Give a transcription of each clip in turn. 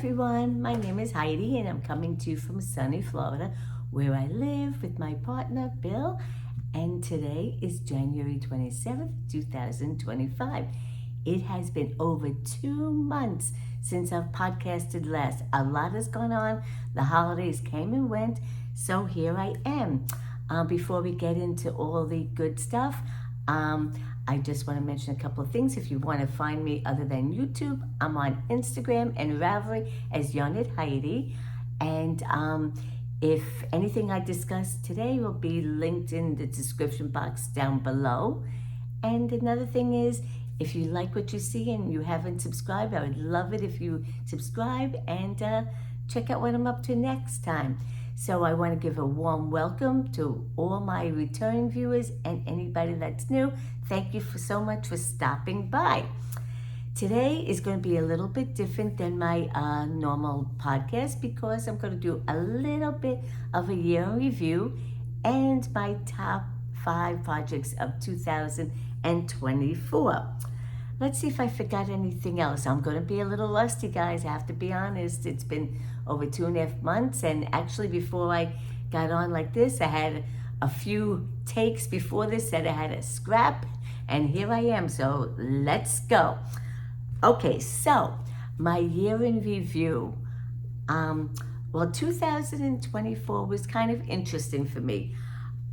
everyone, my name is Heidi and I'm coming to you from sunny Florida where I live with my partner Bill, and today is January 27th, 2025. It has been over 2 months since I've podcasted last. A lot has gone on, the holidays came and went, so here I am. Before we get into all the good stuff, I just want to mention a couple of things. If you want to find me other than YouTube, I'm on Instagram and Ravelry as Young at Heidi. And if anything I discussed today will be linked in the description box down below. And another thing is, if you like what you see and you haven't subscribed, I would love it if you subscribe and check out what I'm up to next time. So I want to give a warm welcome to all my returning viewers and anybody that's new. Thank you so much for stopping by. Today is going to be a little bit different than my normal podcast because I'm going to do a little bit of a year in review and my top 5 projects of 2024. Let's see if I forgot anything else. I'm going to be a little rusty, guys. I have to be honest. It's been over 2.5 months, and actually before I got on like this, I had a few takes before this that I had to scrap, and here I am. So let's go. Okay, so my year in review. Well, 2024 was kind of interesting for me.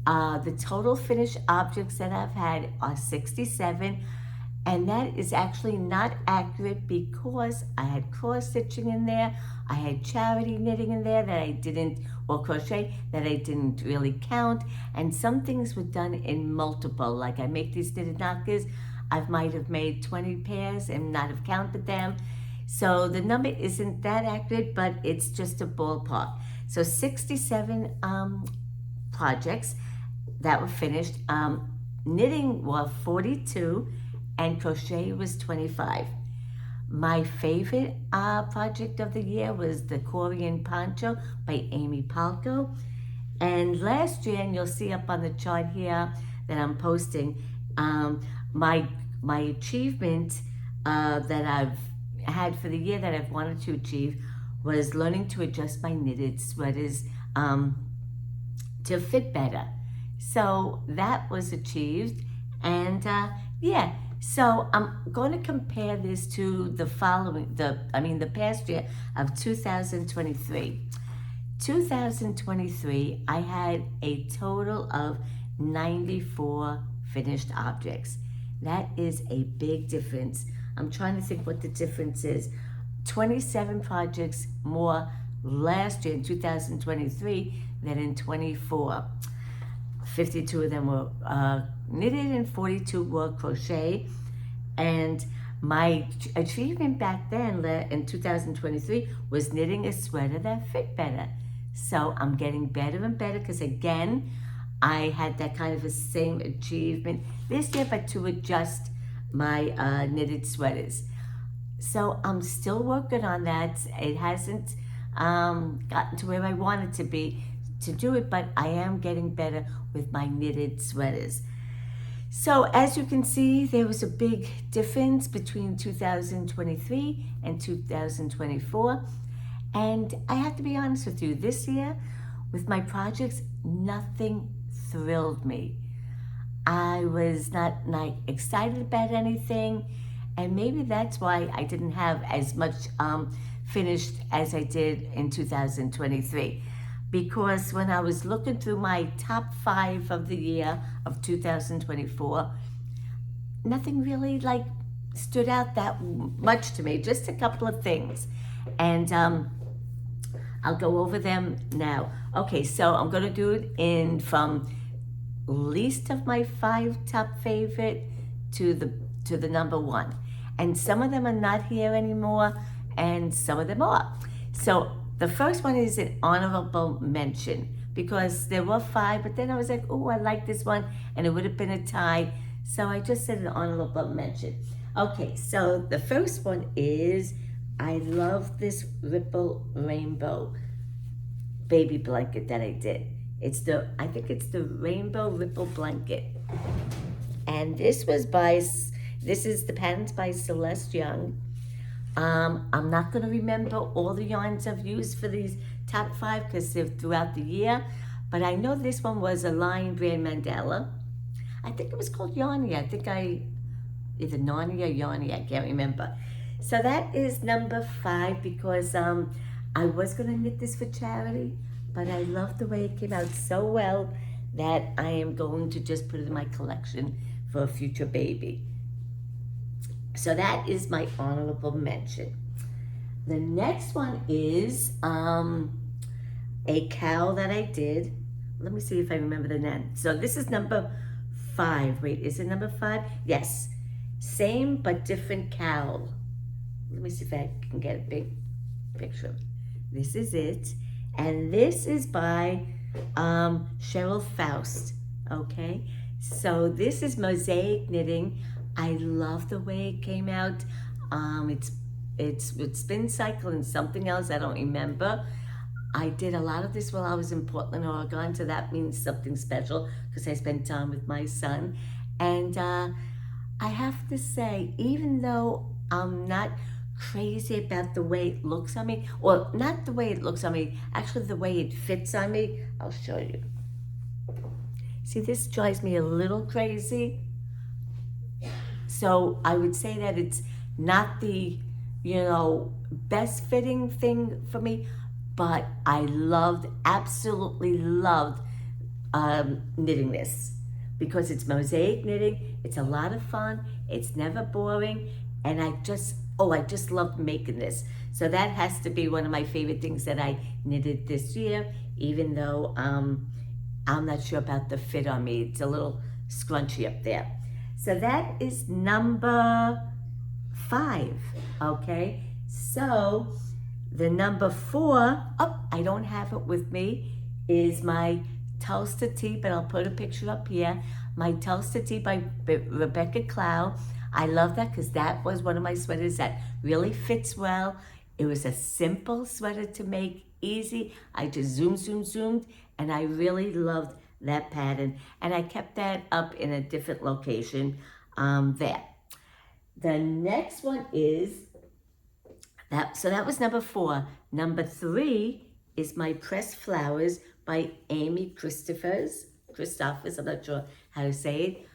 The total finished objects that I've had are 67. And that is actually not accurate because I had cross stitching in there, I had charity knitting in there that I didn't, or crochet that I didn't really count, and some things were done in multiple, like I make these knitted knockers, I might have made 20 pairs and not have counted them. So the number isn't that accurate, but it's just a ballpark. So 67 projects that were finished. Knitting were 42, and crochet was 25. My favorite project of the year was the Korean poncho by Amy Palko. And last year, and you'll see up on the chart here that I'm posting, my achievement that I've had for the year that I've wanted to achieve was learning to adjust my knitted sweaters to fit better. So that was achieved, and yeah. So I'm going to compare this to the past year of 2023. 2023, I had a total of 94 finished objects. That is a big difference. I'm trying to think what the difference is. 27 projects more last year in 2023 than in 24. 52 of them were knitted and 42 were crochet. And my achievement back then in 2023 was knitting a sweater that fit better. So I'm getting better and better because again, I had that kind of a same achievement this year, but to adjust my knitted sweaters. So I'm still working on that. It hasn't gotten to where I want it to be to do it, but I am getting better with my knitted sweaters. So as you can see, there was a big difference between 2023 and 2024. And I have to be honest with you, this year with my projects, nothing thrilled me. I was not excited about anything, and maybe that's why I didn't have as much finished as I did in 2023. Because when I was looking through my top 5 of the year of 2024, nothing really stood out that much to me, just a couple of things. And I'll go over them now. Okay, so I'm going to do it from least of my 5 top favorite to the number 1. And some of them are not here anymore, and some of them are. So the first one is an honorable mention because there were 5, but then I was like, oh, I like this one, and it would have been a tie. So I just said an honorable mention. Okay, so the first one is, I love this Ripple Rainbow baby blanket that I did. I think it's the Rainbow Ripple Blanket. And this is the patterns by Celeste Young. I'm not going to remember all the yarns I've used for these top 5 because they're throughout the year. But I know this one was a Lion Brand Mandala. I think it was called Yarny. I think either Narnia or Yarny, I can't remember. So that is number 5 because I was going to knit this for charity, but I love the way it came out so well that I am going to just put it in my collection for a future baby. So that is my honorable mention. The next one is a cowl that I did. Let me see if I remember the name. So this is number 5. Wait, is it number 5? Yes. Same but different cowl. Let me see if I can get a big picture. This is it. And this is by Cheryl Faust. Okay. So this is mosaic knitting. I love the way it came out. It's with spin cycle and something else I don't remember. I did a lot of this while I was in Portland, Oregon, so that means something special because I spent time with my son. And I have to say, even though I'm not crazy about the way it looks on me, or not the way it looks on me, actually the way it fits on me, I'll show you. See, this drives me a little crazy. So I would say that it's not the, best fitting thing for me, but I absolutely loved knitting this because it's mosaic knitting. It's a lot of fun. It's never boring. And I just loved making this. So that has to be one of my favorite things that I knitted this year, even though I'm not sure about the fit on me. It's a little scrunchy up there. So that is number 5, okay? So the number 4, I don't have it with me, is my Tulsa Tee, but I'll put a picture up here. My Tulsa Tee by Rebecca Clow. I love that because that was one of my sweaters that really fits well. It was a simple sweater to make, easy. I just zoomed, and I really loved that pattern. And I kept that up in a different location there. The next one is that. So that was number 4. Number 3 is my Pressed Flowers by Amy Christophers. I'm not sure how to say it.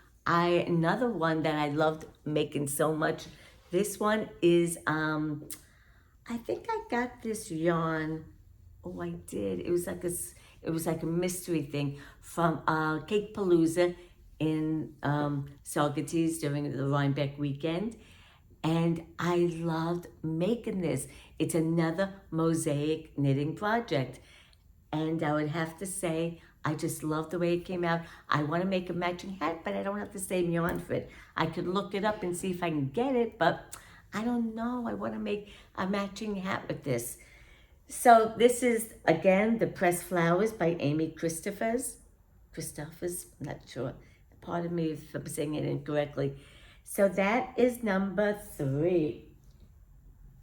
Another one that I loved making so much. This one is I think I got this yarn. Oh, I did. It was like a mystery thing from Cake Palooza in Saugerties during the Rhinebeck weekend. And I loved making this. It's another mosaic knitting project. And I would have to say, I just love the way it came out. I want to make a matching hat, but I don't have the same yarn for it. I could look it up and see if I can get it, but I don't know. I want to make a matching hat with this. So this is, again, the Pressed Flowers by Amy Christophers. I'm not sure. Pardon me if I'm saying it incorrectly. So that is number 3.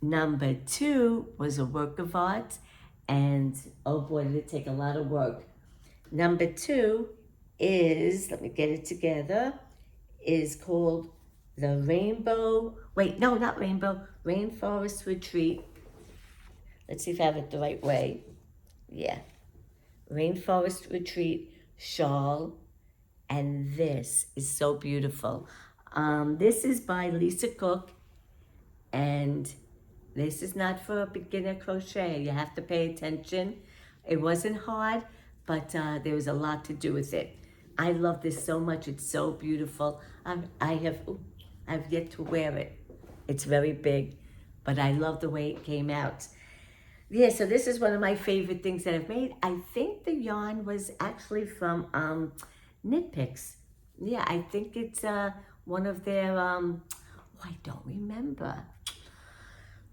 Number 2 was a work of art, and oh boy, did it take a lot of work. Number 2 is, let me get it together, is called the Rainforest Retreat. Let's see if I have it the right way. Yeah. Rainforest Retreat shawl. And this is so beautiful. This is by Lisa Cook. And this is not for a beginner crochet. You have to pay attention. It wasn't hard, but there was a lot to do with it. I love this so much. It's so beautiful. I've yet to wear it. It's very big, but I love the way it came out. Yeah, so this is one of my favorite things that I've made. I think the yarn was actually from Knit Picks. Yeah, I think it's one of their, I don't remember.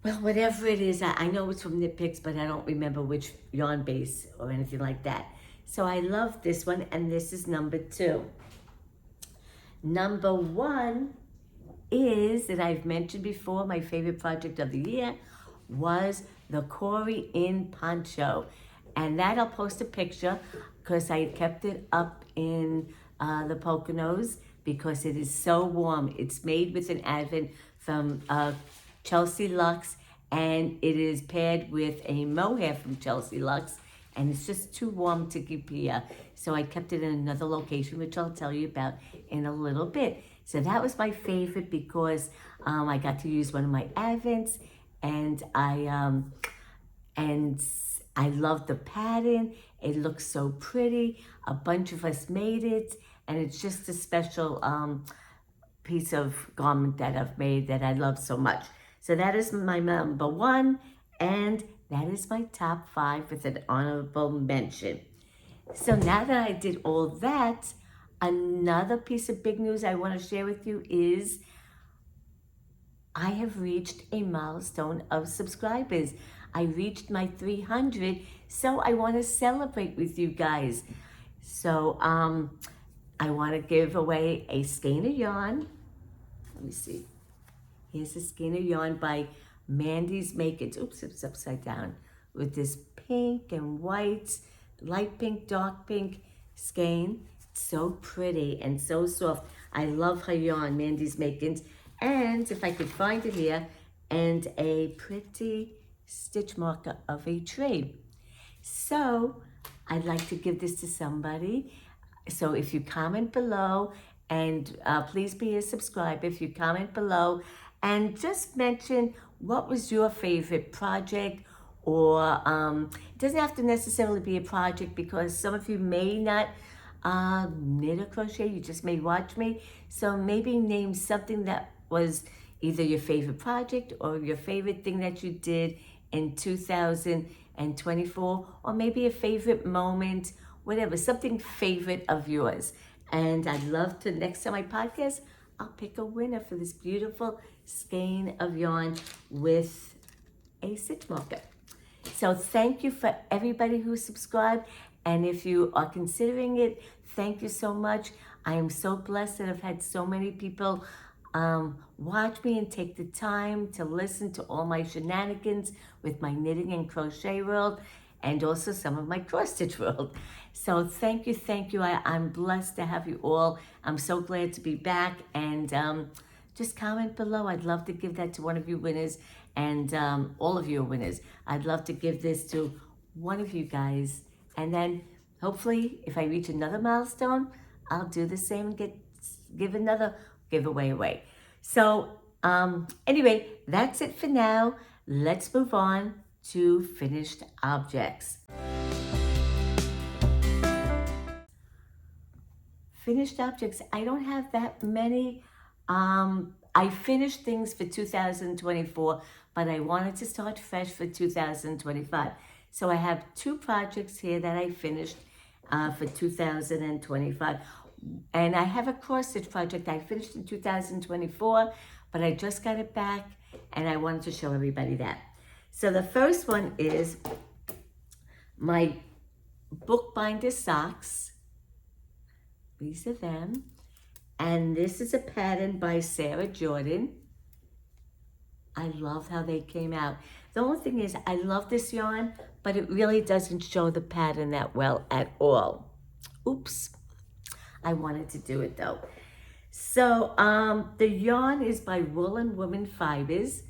Well, whatever it is, I know it's from Knit Picks, but I don't remember which yarn base or anything like that. So I love this one, and this is number 2. Number 1 is, that I've mentioned before, my favorite project of the year was the Corey Inn poncho. And that I'll post a picture because I kept it up in the Poconos because it is so warm. It's made with an advent from Chelsea Lux, and it is paired with a mohair from Chelsea Lux, and it's just too warm to keep here. So I kept it in another location, which I'll tell you about in a little bit. So that was my favorite because I got to use one of my Advents, and I love the pattern. It looks so pretty. A bunch of us made it, and it's just a special piece of garment that I've made that I love so much. So that is my number one, and that is my top 5 with an honorable mention. So now that I did all that, another piece of big news I want to share with you is I have reached a milestone of subscribers. I reached my 300, so I want to celebrate with you guys. So I want to give away a skein of yarn. Let me see. Here's a skein of yarn by Mandy's Makers. Oops, it's upside down. With this pink and white, light pink, dark pink skein. It's so pretty and so soft. I love her yarn, Mandy's Makers. And if I could find it here, and a pretty stitch marker of a tree. So I'd like to give this to somebody. So if you comment below, and please be a subscriber, if you comment below and just mention what was your favorite project, or it doesn't have to necessarily be a project because some of you may not knit or crochet, you just may watch me. So maybe name something that was either your favorite project or your favorite thing that you did in 2024, or maybe a favorite moment, whatever, something favorite of yours. And I'd love to, next time I podcast, I'll pick a winner for this beautiful skein of yarn with a stitch marker. So thank you for everybody who subscribed. And if you are considering it, thank you so much. I am so blessed that I've had so many people watch me and take the time to listen to all my shenanigans with my knitting and crochet world, and also some of my cross stitch world. So thank you, thank you. I'm blessed to have you all. I'm so glad to be back, and just comment below. I'd love to give that to one of you winners, and all of you winners. I'd love to give this to one of you guys, and then hopefully if I reach another milestone, I'll do the same and give another giveaway away. So anyway, that's it for now. Let's move on to finished objects. Finished objects, I don't have that many. I finished things for 2024, but I wanted to start fresh for 2025. So I have 2 projects here that I finished for 2025. And I have a cross stitch project I finished in 2024, but I just got it back, and I wanted to show everybody that. So the first one is my bookbinder socks. These are them. And this is a pattern by Sarah Jordan. I love how they came out. The only thing is, I love this yarn, but it really doesn't show the pattern that well at all. Oops. I wanted to do it though. So the yarn is by Woolen Woman Fibers,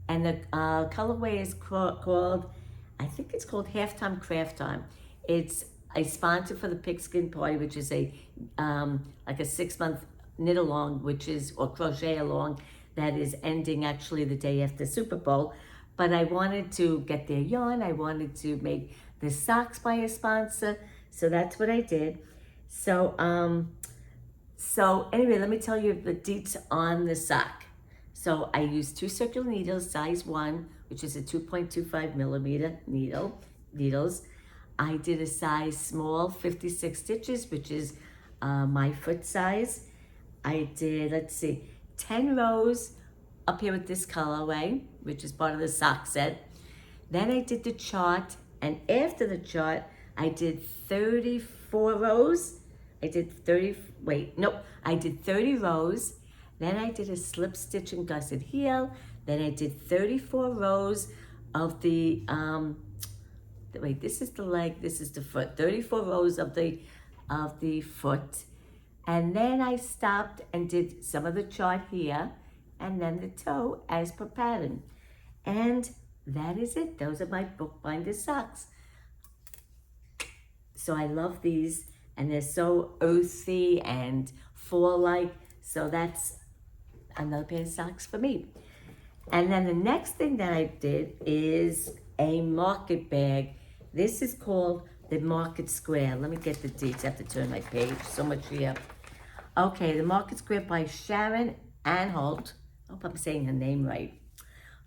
and the colorway is called, I think it's called Halftime Craft Time. It's a sponsor for the Pigskin Party, which is a like a 6-month knit along, or crochet along, that is ending actually the day after Super Bowl. But I wanted to get their yarn. I wanted to make the socks by a sponsor, so that's what I did. So anyway, let me tell you the deets on the sock. So I used 2 circular needles, size 1, which is a 2.25 millimeter needles. I did a size small, 56 stitches, which is my foot size. I did, 10 rows up here with this colorway, which is part of the sock set. Then I did the chart, and after the chart, I did 34 rows. I did 30 rows. Then I did a slip stitch and gusset heel. Then I did 34 rows of the, this is the leg, this is the foot. 34 rows of the foot. And then I stopped and did some of the chart here. and then the toe as per pattern. And that is it. Those are my bookbinder socks. So I love these, and they're so earthy and fall-like. So that's another pair of socks for me. And then the next thing that I did is a market bag. This is called the Market Square. Let me get the dates. I have to turn my page. So much here. Okay, the Market Square by Sharon Anholt. I hope I'm saying her name right.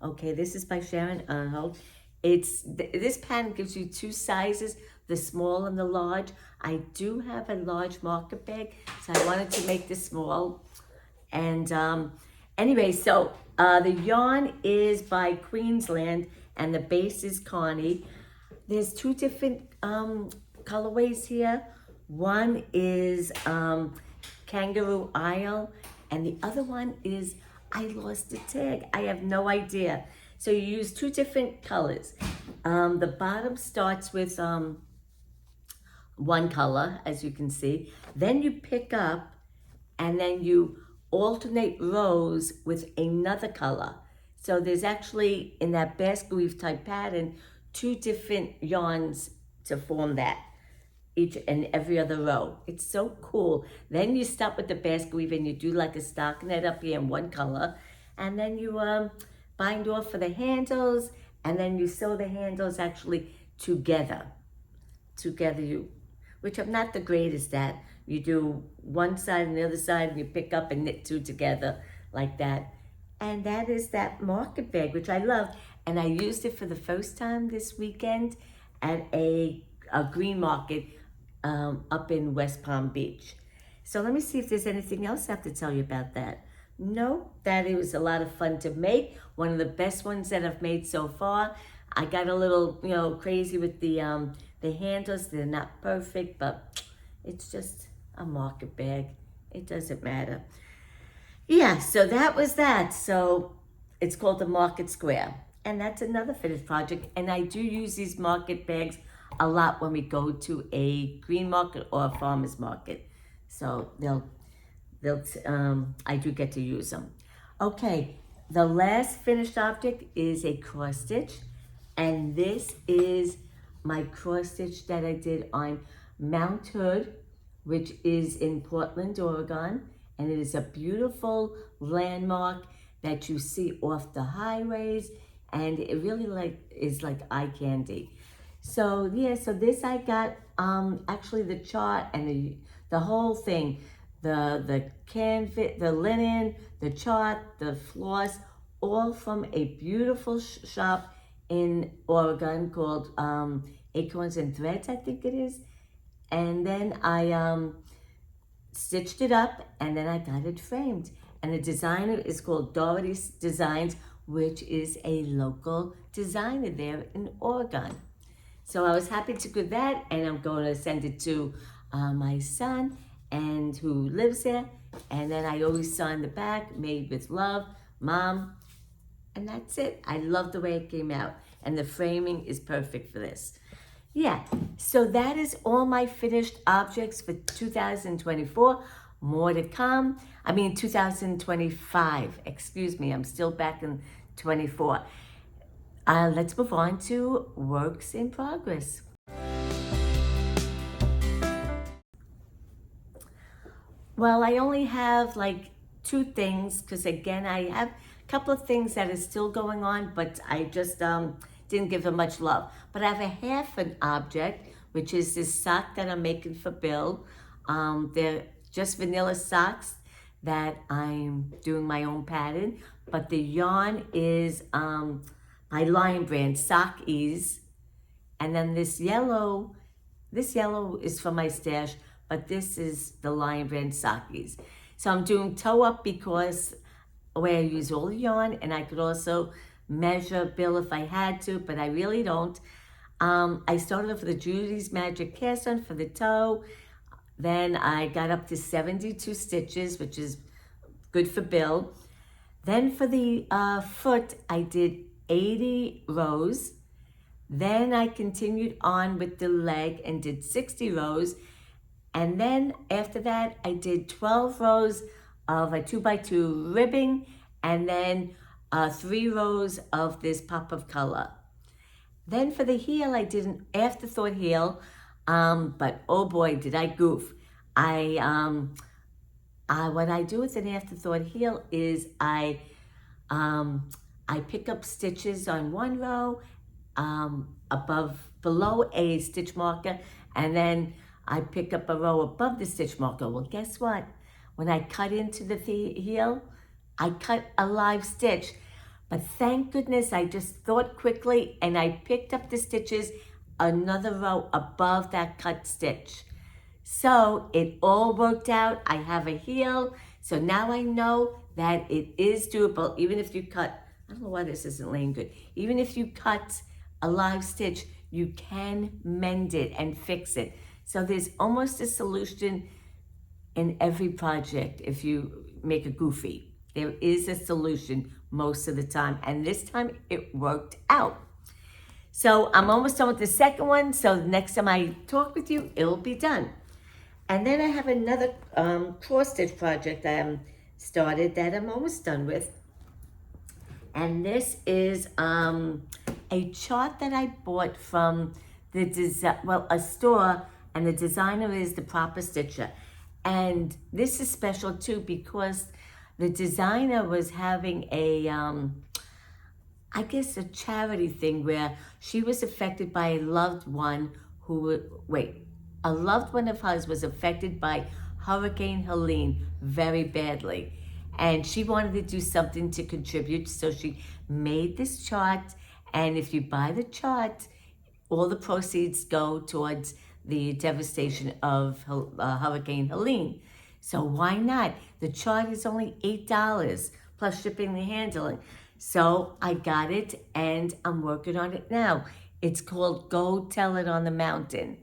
Okay, this is by Sharon Anholt. This pattern gives you two sizes, the small and the large. I do have a large market bag, so I wanted to make this small. And anyway, so the yarn is by Queensland, and the base is Carney. There's two different colorways here. One is Kangaroo Isle, and the other one is I lost the tag. I have no idea. So you use two different colors. The bottom starts with one color, as you can see. Then you pick up, and then you alternate rows with another color. So there's actually, in that basket weave type pattern, two different yarns to form that, each and every other row. It's so cool. Then you start with the basket weave and you do like a stockinette up here in one color, and then you bind off for the handles, and then you sew the handles actually together. Which I'm not the greatest at. You do one side and the other side, and you pick up and knit two together like that. And that is that market bag, which I love. And I used it for the first time this weekend at a green market up in West Palm Beach. So let me see if there's anything else I have to tell you about that. No, that it was a lot of fun to make. One of the best ones that I've made so far. I got a little, crazy with the handles. They're not perfect, but it's just a market bag. It doesn't matter. Yeah, so that was that. So it's called the Market Square. And that's another finished project. And I do use these market bags a lot when we go to a green market or a farmer's market. So I do get to use them. Okay, the last finished object is a cross stitch. And this is my cross stitch that I did on Mount Hood, which is in Portland, Oregon. And it is a beautiful landmark that you see off the highways. And it really is like eye candy. So yeah, so this I got actually the chart and the whole thing, the canvas, the linen, the chart, the floss, all from a beautiful shop in Oregon called Acorns and Threads, I think it is. And then I stitched it up, and then I got it framed. And the designer is called Doherty Designs, which is a local designer there in Oregon. So I was happy to do that, and I'm going to send it to my son, and who lives there. And then I always sign the back, made with love, Mom. And that's it. I love the way it came out. And the framing is perfect for this. Yeah, so that is all my finished objects for 2024. More to come. 2025. Excuse me, I'm still back in 24. Let's move on to works in progress. Well, I only have two things, because again, I have a couple of things that are still going on, but I just didn't give them much love. But I have a half an object, which is this sock that I'm making for Bill. They're just vanilla socks that I'm doing my own pattern, but the yarn is by Lion Brand, Sock Ease. And then this yellow is for my stash, but this is the Lion Brand Sock Ease. So I'm doing toe up because where I use all the yarn, and I could also measure Bill if I had to, but I really don't. I started off with the Judy's Magic Cast On for the toe. Then I got up to 72 stitches, which is good for Bill. Then for the foot, I did 80 rows. Then I continued on with the leg and did 60 rows. And then after that, I did 12 rows of a 2x2 ribbing. and then 3 rows of this pop of color. Then for the heel, I did an afterthought heel, but oh boy, did I goof. What I do with an afterthought heel is I pick up stitches on one row, below a stitch marker, and then I pick up a row above the stitch marker. Well, guess what? When I cut into the heel, I cut a live stitch. But thank goodness I just thought quickly and I picked up the stitches another row above that cut stitch. So it all worked out. I have a heel. So now I know that it is doable, even if you cut, I don't know why this isn't laying good. Even if you cut a live stitch, you can mend it and fix it. So there's almost a solution in every project. If you make a goofy, there is a solution most of the time. And this time it worked out. So I'm almost done with the second one. So next time I talk with you, it'll be done. And then I have another cross stitch project I started that I'm almost done with. And this is a chart that I bought from a store, and the designer is the Proper Stitcher. And this is special too because the designer was having I guess a charity thing where she was affected by a loved one a loved one of hers was affected by Hurricane Helene very badly. And she wanted to do something to contribute, so she made this chart. And if you buy the chart, all the proceeds go towards the devastation of Hurricane Helene. So why not? The chart is only $8 plus shipping and handling. So I got it and I'm working on it now. It's called Go Tell It on the Mountain.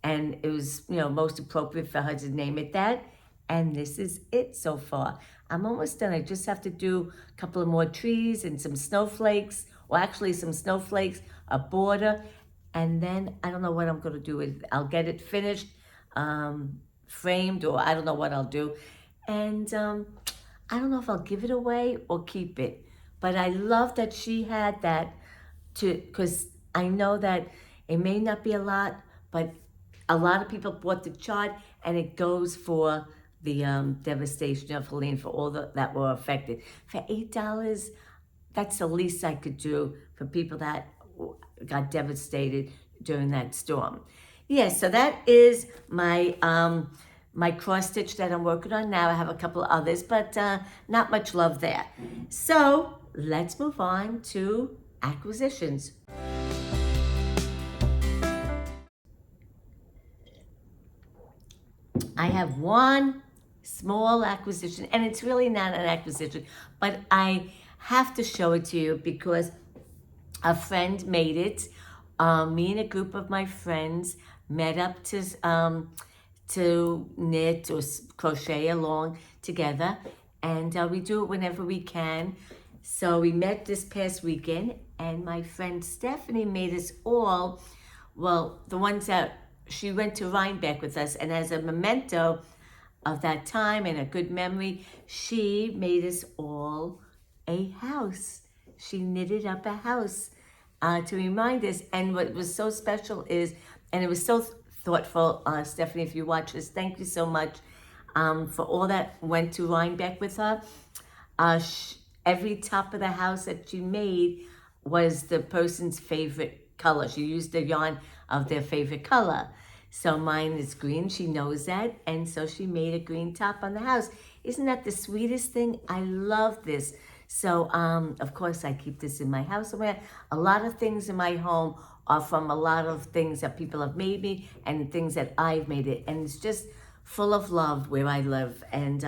And it was, most appropriate for her to name it that. And this is it so far. I'm almost done. I just have to do a couple of more trees and some snowflakes, or actually some snowflakes, a border, and then I don't know what I'm going to do with it. I'll get it finished, framed, or I don't know what I'll do. And I don't know if I'll give it away or keep it. But I love that she had that because I know that it may not be a lot, but a lot of people bought the chart, and it goes for the devastation of Helene, for all that were affected. For $8, that's the least I could do for people that got devastated during that storm. Yeah, so that is my my cross stitch that I'm working on now. I have a couple of others, but not much love there. So let's move on to acquisitions. I have one small acquisition, and it's really not an acquisition, but I have to show it to you because a friend made it. Me and a group of my friends met up to knit or crochet along together, and we do it whenever we can. So we met this past weekend, and my friend Stephanie made us all, the ones that she went to Rhinebeck with us, and as a memento of that time and a good memory, she made us all a house. She knitted up a house to remind us. And what was so special is, and it was so thoughtful, Stephanie, if you watch this, thank you so much for all that went to Rhinebeck with her. Every top of the house that she made was the person's favorite color. She used the yarn of their favorite color. So mine is green, she knows that, and so she made a green top on the house. Isn't that the sweetest thing? I love this. So, of course, I keep this in my house somewhere. A lot of things in my home are from a lot of things that people have made me and things that I've made it. And it's just full of love where I live. And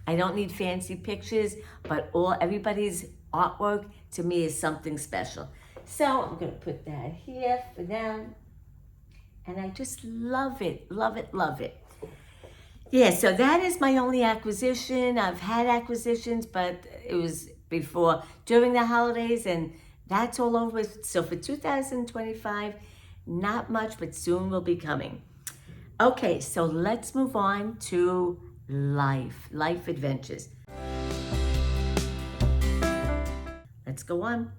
I don't need fancy pictures, but everybody's artwork to me is something special. So I'm going to put that here for now. And I just love it, love it, love it. Yeah, so that is my only acquisition. I've had acquisitions, but it was during the holidays, and that's all over. So for 2025, not much, but soon will be coming. Okay, so let's move on to life adventures. let's go on.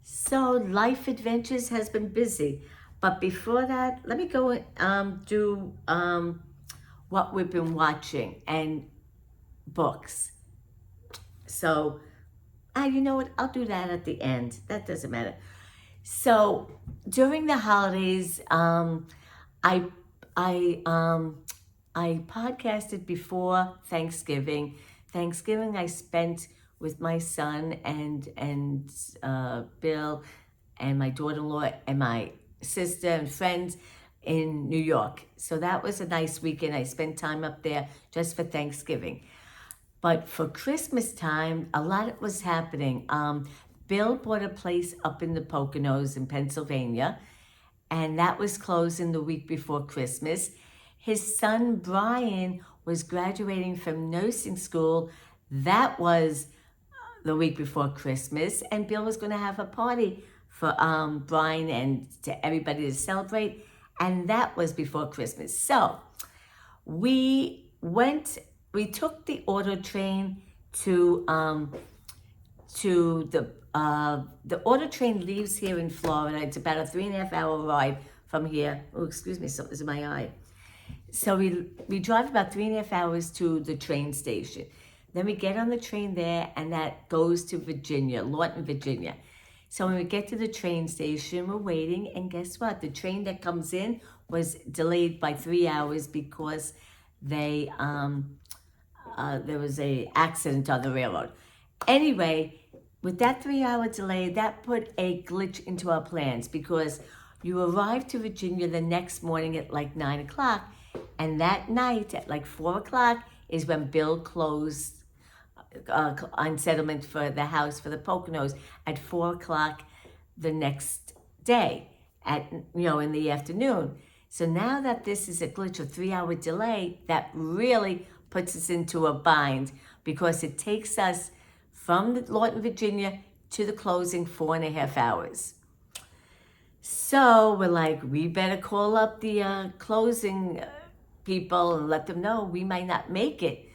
So Life Adventures has been busy. But before that, let me go do what we've been watching and books. So, you know what? I'll do that at the end. That doesn't matter. So during the holidays, I podcasted before Thanksgiving. Thanksgiving I spent with my son and Bill and my daughter-in-law and my sister and friends in New York. So that was a nice weekend. I spent time up there just for Thanksgiving. But for Christmas time, a lot was happening. Bill bought a place up in the Poconos in Pennsylvania, and that was closing the week before Christmas. His son, Brian, was graduating from nursing school. That was the week before Christmas, and Bill was going to have a party for Brian and to everybody to celebrate, and that was before Christmas. So we took the auto train to the auto train leaves here in Florida. It's about a 3.5 hour ride from here. Oh, excuse me, something's in my eye. So we drive about 3.5 hours to the train station. Then we get on the train there, and that goes to Virginia, Lawton, Virginia. So when we get to the train station, we're waiting, and guess what? The train that comes in was delayed by 3 hours because there was a accident on the railroad. Anyway, with that 3 hour delay, that put a glitch into our plans because you arrived to Virginia the next morning at like 9 o'clock, and that night at like 4 o'clock is when Bill closed on settlement for the house for the Poconos at 4 o'clock the next day in the afternoon. So now that this is a glitch of 3 hour delay, that really puts us into a bind because it takes us from Lawton, Virginia to the closing 4.5 hours. So we're like, we better call up the closing people and let them know we might not make it.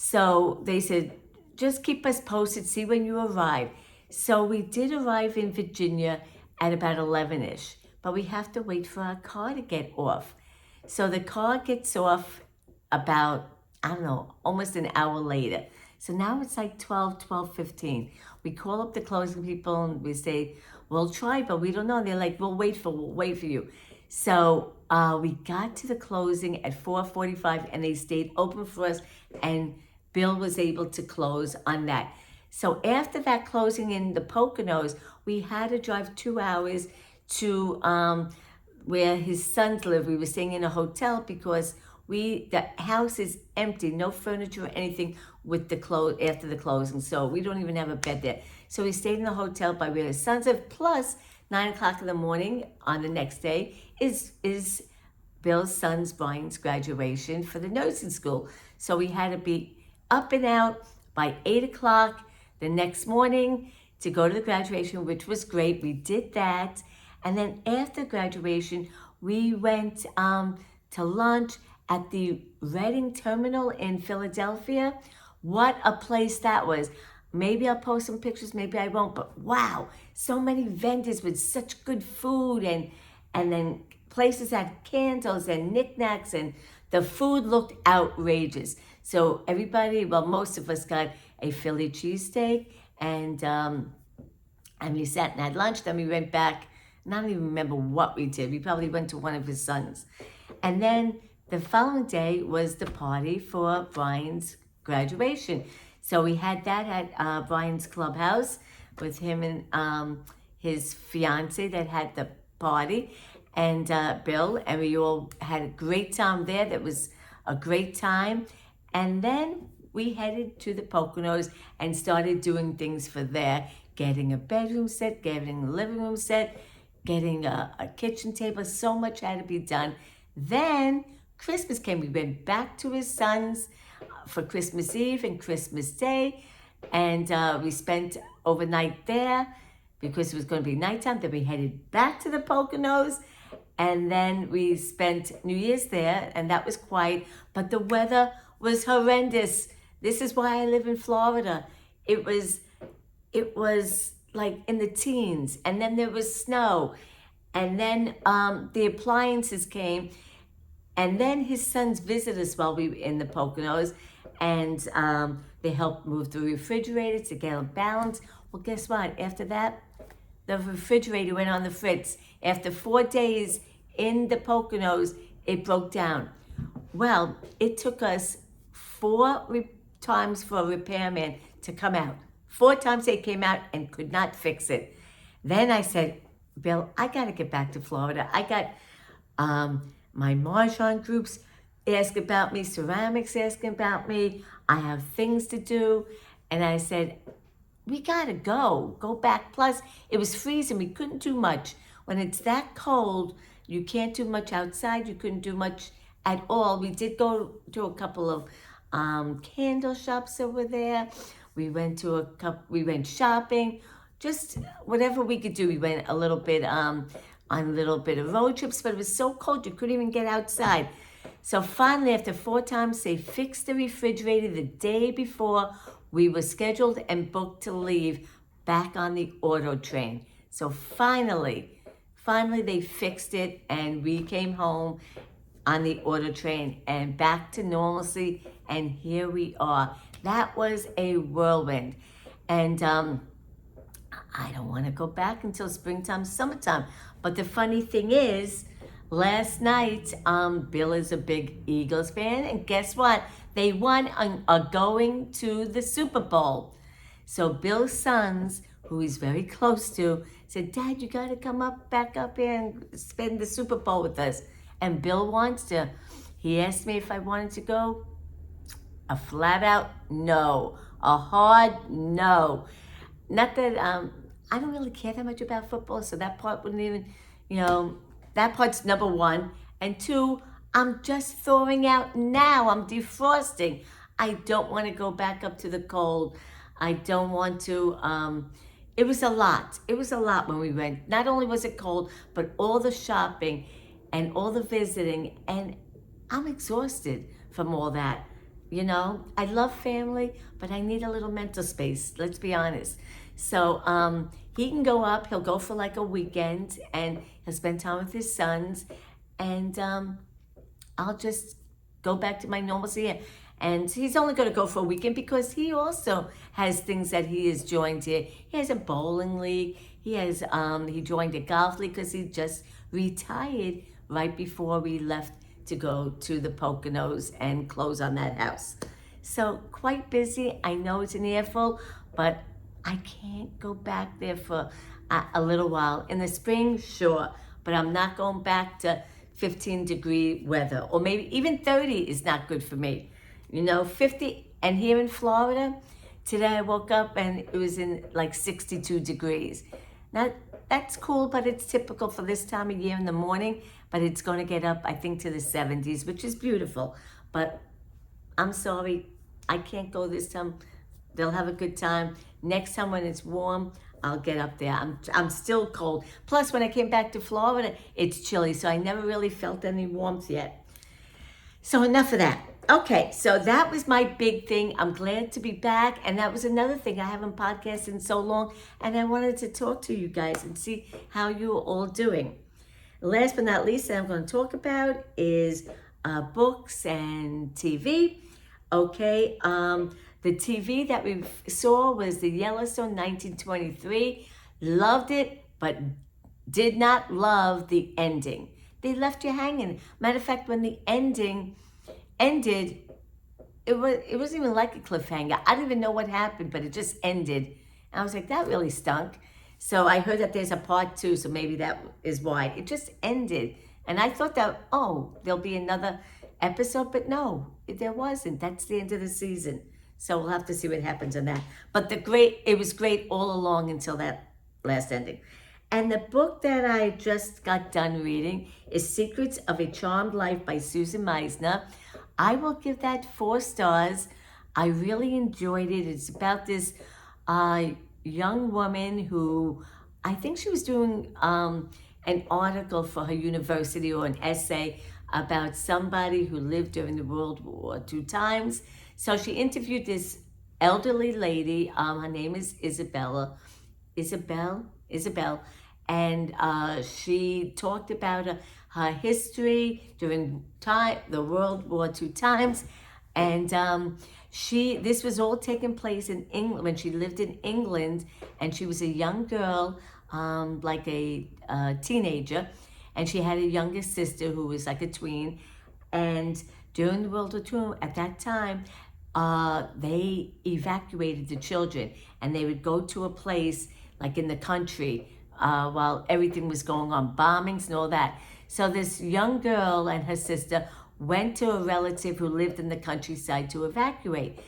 So they said, just keep us posted, see when you arrive. So we did arrive in Virginia at about 11-ish, but we have to wait for our car to get off. So the car gets off about, almost an hour later. So now it's like 12:15. We call up the closing people and we say, we'll try, but we don't know. They're like, we'll wait for you. So we got to the closing at 4:45 and they stayed open for us, and Bill was able to close on that. So after that closing in the Poconos, we had to drive 2 hours to where his sons live. We were staying in a hotel because the house is empty, no furniture or anything with after the closing. So we don't even have a bed there. So we stayed in the hotel by where his sons live. Plus 9 o'clock in the morning on the next day is Bill's son's Brian's graduation for the nursing school. So we had to be up and out by 8 o'clock the next morning to go to the graduation, which was great. We did that. And then after graduation, we went to lunch at the Reading Terminal in Philadelphia. What a place that was. Maybe I'll post some pictures, maybe I won't, but wow, so many vendors with such good food and then places had candles and knickknacks, and the food looked outrageous. So everybody, most of us got a Philly cheesesteak and we sat and had lunch. Then we went back, and I don't even remember what we did. We probably went to one of his sons. And then the following day was the party for Brian's graduation. So we had that at Brian's clubhouse with him and his fiance that had the party, and Bill, and we all had a great time there. That was a great time. And then we headed to the Poconos and started doing things for there, getting a bedroom set, getting a living room set, getting a kitchen table. So much had to be done. Then Christmas came. We went back to his son's for Christmas Eve and Christmas Day, and we spent overnight there because it was going to be nighttime. Then we headed back to the Poconos, and then we spent New Year's there, and that was quiet, but the weather was horrendous. This is why I live in Florida. It was it was like in the teens, and then there was snow, and then the appliances came, and then his sons visited us while we were in the Poconos, and they helped move the refrigerator to get it balanced. Well, guess what? After that, the refrigerator went on the fritz. After 4 days in the Poconos, it broke down. Well, it took us times for a repairman to come out. 4 times they came out and could not fix it. Then I said, Bill, I got to get back to Florida. I got my Mahjong groups asking about me, ceramics asking about me. I have things to do. And I said, we got to go back. Plus, it was freezing. We couldn't do much. When it's that cold, you can't do much outside. You couldn't do much at all. We did go to a couple of candle shops over there. We went we went shopping, just whatever we could do. We went a little bit on a little bit of road trips, but it was so cold you couldn't even get outside. So finally, after 4 times, they fixed the refrigerator the day before we were scheduled and booked to leave back on the auto train. So finally they fixed it, and we came home on the auto train and back to normalcy, and here we are. That was a whirlwind, and I don't want to go back until springtime, summertime. But the funny thing is, last night, Bill is a big Eagles fan, and guess what? They won and are going to the Super Bowl. So Bill's sons, who he's very close to, said, Dad, you got to come back up here and spend the Super Bowl with us. And Bill wants to. He asked me if I wanted to go. A flat out no. A hard no. Not that I don't really care that much about football, so that part wouldn't even, that part's number one. And two, I'm just thawing out now. I'm defrosting. I don't want to go back up to the cold. I don't want to. It was a lot. It was a lot when we went. Not only was it cold, but all the shopping and all the visiting. And I'm exhausted from all that. I love family, but I need a little mental space. Let's be honest. So he can go up. He'll go for like a weekend, and he'll spend time with his sons. And I'll just go back to my normalcy here. And he's only going to go for a weekend because he also has things that he has joined here. He has a bowling league. He joined a golf league because he just retired right before we left to go to the Poconos and close on that house. So quite busy. I know it's an earful, but I can't go back there for a little while. In the spring, sure, but I'm not going back to 15-degree weather, or maybe even 30 is not good for me. 50, and here in Florida, today I woke up and it was in like 62 degrees. Now, that's cool, but it's typical for this time of year in the morning, but it's going to get up, I think, to the 70s, which is beautiful. But I'm sorry, I can't go this time. They'll have a good time. Next time when it's warm, I'll get up there. I'm still cold. Plus, when I came back to Florida, it's chilly, so I never really felt any warmth yet. So enough of that. Okay, so that was my big thing. I'm glad to be back. And that was another thing. I haven't podcasted in so long, and I wanted to talk to you guys and see how you're all doing. Last but not least, that I'm going to talk about is books and TV. Okay, the TV that we saw was the Yellowstone 1923. Loved it, but did not love the ending. They left you hanging. Matter of fact, when the ending ended, it wasn't even like a cliffhanger. I don't even know what happened, but it just ended. And I was like, that really stunk. So I heard that there's a part 2, so maybe that is why. It just ended. And I thought that, there'll be another episode, but no, there wasn't. That's the end of the season. So we'll have to see what happens on that. But it was great all along until that last ending. And the book that I just got done reading is Secrets of a Charmed Life by Susan Meissner. I will give that 4 stars. I really enjoyed it. It's about this young woman who, I think she was doing an article for her university or an essay about somebody who lived during the World War II times. So she interviewed this elderly lady. Her name is Isabel, and she talked about her history during the World War II times, and this was all taking place in England when she lived in England, and she was a young girl, like a teenager, and she had a younger sister who was like a tween, and during the World War II at that time, they evacuated the children, and they would go to a place like in the country while everything was going on, bombings and all that. So this young girl and her sister went to a relative who lived in the countryside to evacuate.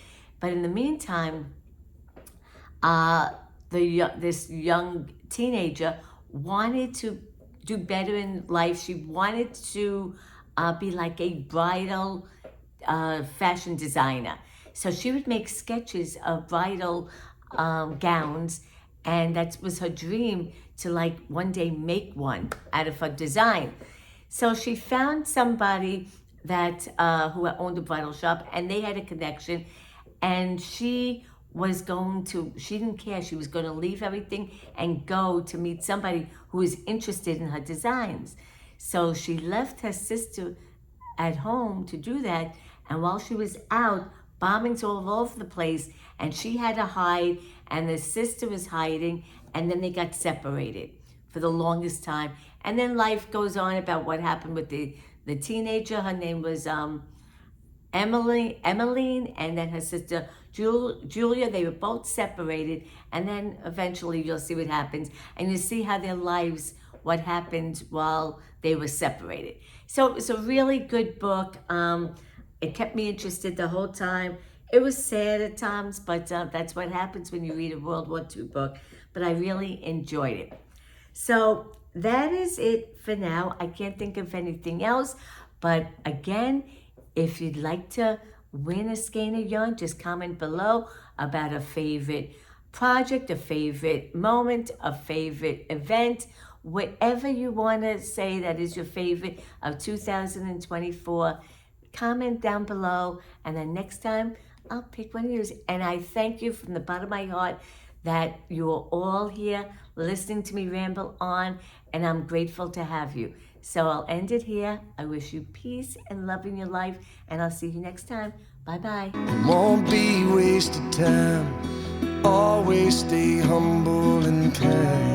But in the meantime, this young teenager wanted to do better in life. She wanted to be like a bridal fashion designer. So she would make sketches of bridal gowns, and that was her dream, to like one day make one out of her design. So she found somebody that who owned a bridal shop, and they had a connection, and she didn't care. She was going to leave everything and go to meet somebody who was interested in her designs. So she left her sister at home to do that, and while she was out, bombings all over the place, and she had to hide, and the sister was hiding, and then they got separated for the longest time. And then life goes on about what happened with the teenager. Her name was Emmeline, and then her sister Julia. They were both separated, and then eventually you'll see what happens, and you see how their lives, what happened while they were separated. So it was a really good book. It kept me interested the whole time. It was sad at times, but that's what happens when you read a World War II book. But I really enjoyed it. So that is it for now. I can't think of anything else. But again, if you'd like to win a skein of yarn, just comment below about a favorite project, a favorite moment, a favorite event, whatever you want to say that is your favorite of 2024. Comment down below, and then next time I'll pick one of yours. And I thank you from the bottom of my heart that you are all here listening to me ramble on, and I'm grateful to have you. So I'll end it here. I wish you peace and love in your life, and I'll see you next time. Bye-bye. Won't be wasted time. Always stay humble and kind.